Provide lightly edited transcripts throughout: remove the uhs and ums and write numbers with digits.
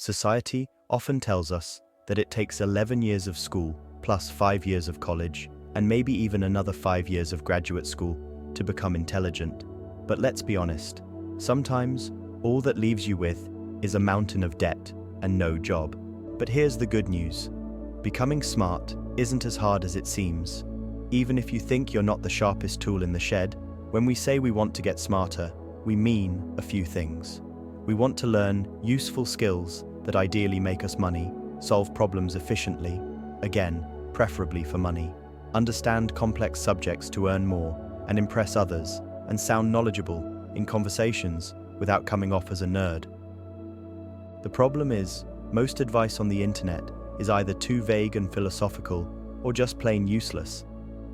Society often tells us that it takes 11 years of school, plus 5 years of college, and maybe even another 5 years of graduate school to become intelligent. But let's be honest, sometimes all that leaves you with is a mountain of debt and no job. But here's the good news. Becoming smart isn't as hard as it seems. Even if you think you're not the sharpest tool in the shed, when we say we want to get smarter, we mean a few things. We want to learn useful skills that ideally make us money, solve problems efficiently, again, preferably for money, understand complex subjects to earn more and impress others, and sound knowledgeable in conversations without coming off as a nerd. The problem is, most advice on the internet is either too vague and philosophical or just plain useless.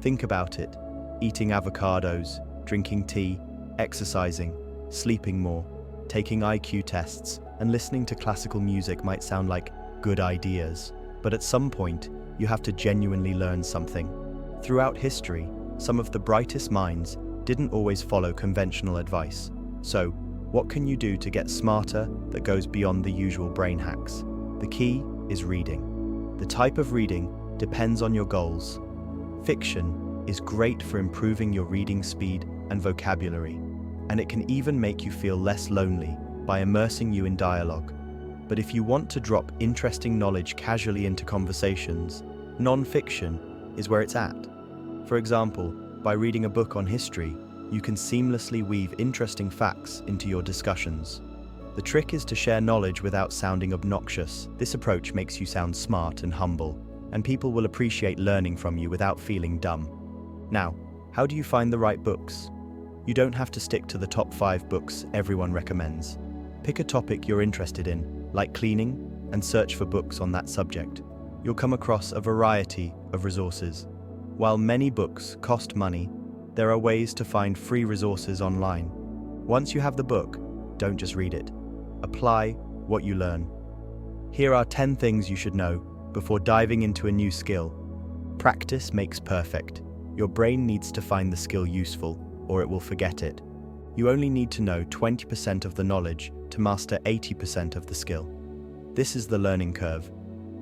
Think about it. Eating avocados, drinking tea, exercising, sleeping more, taking IQ tests, and listening to classical music might sound like good ideas, but at some point, you have to genuinely learn something. Throughout history, some of the brightest minds didn't always follow conventional advice. So, what can you do to get smarter that goes beyond the usual brain hacks? The key is reading. The type of reading depends on your goals. Fiction is great for improving your reading speed and vocabulary, and it can even make you feel less lonely by immersing you in dialogue. But if you want to drop interesting knowledge casually into conversations, non-fiction is where it's at. For example, by reading a book on history, you can seamlessly weave interesting facts into your discussions. The trick is to share knowledge without sounding obnoxious. This approach makes you sound smart and humble, and people will appreciate learning from you without feeling dumb. Now, how do you find the right books? You don't have to stick to the top 5 books everyone recommends. Pick a topic you're interested in, like cleaning, and search for books on that subject. You'll come across a variety of resources. While many books cost money, there are ways to find free resources online. Once you have the book, don't just read it. Apply what you learn. Here are 10 things you should know before diving into a new skill. Practice makes perfect. Your brain needs to find the skill useful, or it will forget it. You only need to know 20% of the knowledge to master 80% of the skill. This is the learning curve.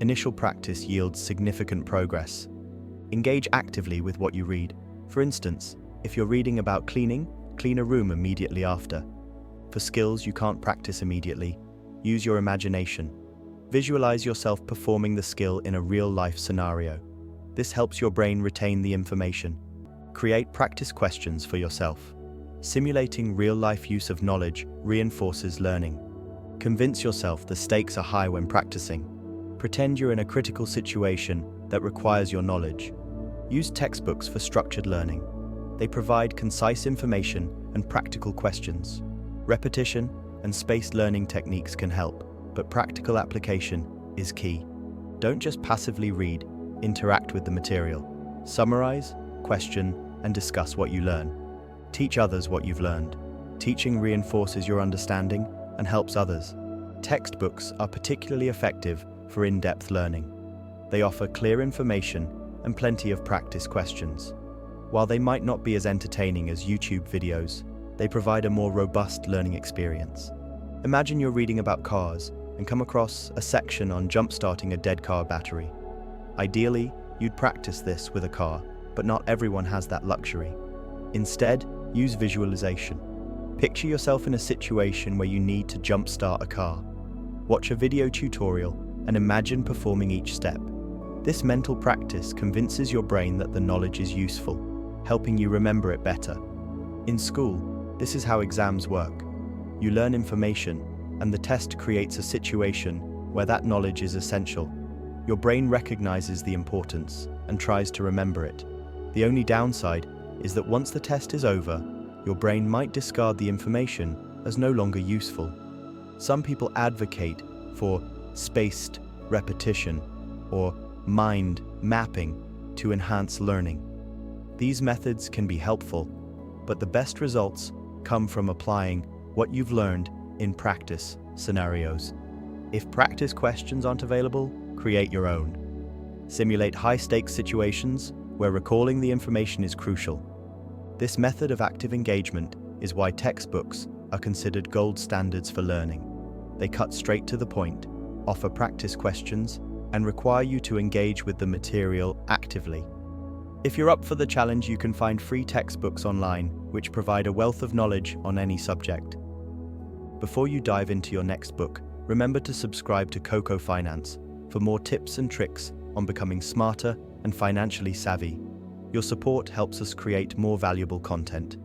Initial practice yields significant progress. Engage actively with what you read. For instance, if you're reading about cleaning, clean a room immediately after. For skills you can't practice immediately, use your imagination. Visualize yourself performing the skill in a real-life scenario. This helps your brain retain the information. Create practice questions for yourself. Simulating real-life use of knowledge reinforces learning. Convince yourself the stakes are high when practicing. Pretend you're in a critical situation that requires your knowledge. Use textbooks for structured learning. They provide concise information and practical questions. Repetition and spaced learning techniques can help, but practical application is key. Don't just passively read, interact with the material. Summarize, question, and discuss what you learn. Teach others what you've learned. Teaching reinforces your understanding and helps others. Textbooks are particularly effective for in-depth learning. They offer clear information and plenty of practice questions. While they might not be as entertaining as YouTube videos, they provide a more robust learning experience. Imagine you're reading about cars and come across a section on jump-starting a dead car battery. Ideally, you'd practice this with a car, but not everyone has that luxury. Instead, use visualization. Picture yourself in a situation where you need to jump-start a car. Watch a video tutorial and imagine performing each step. This mental practice convinces your brain that the knowledge is useful, helping you remember it better. In school, this is how exams work. You learn information, and the test creates a situation where that knowledge is essential. Your brain recognizes the importance and tries to remember it. The only downside is that once the test is over, your brain might discard the information as no longer useful. Some people advocate for spaced repetition or mind mapping to enhance learning. These methods can be helpful, but the best results come from applying what you've learned in practice scenarios. If practice questions aren't available, create your own. Simulate high-stakes situations where recalling the information is crucial. This method of active engagement is why textbooks are considered gold standards for learning. They cut straight to the point, offer practice questions, and require you to engage with the material actively. If you're up for the challenge, you can find free textbooks online, which provide a wealth of knowledge on any subject. Before you dive into your next book, remember to subscribe to Coco Finance for more tips and tricks on becoming smarter and financially savvy. Your support helps us create more valuable content.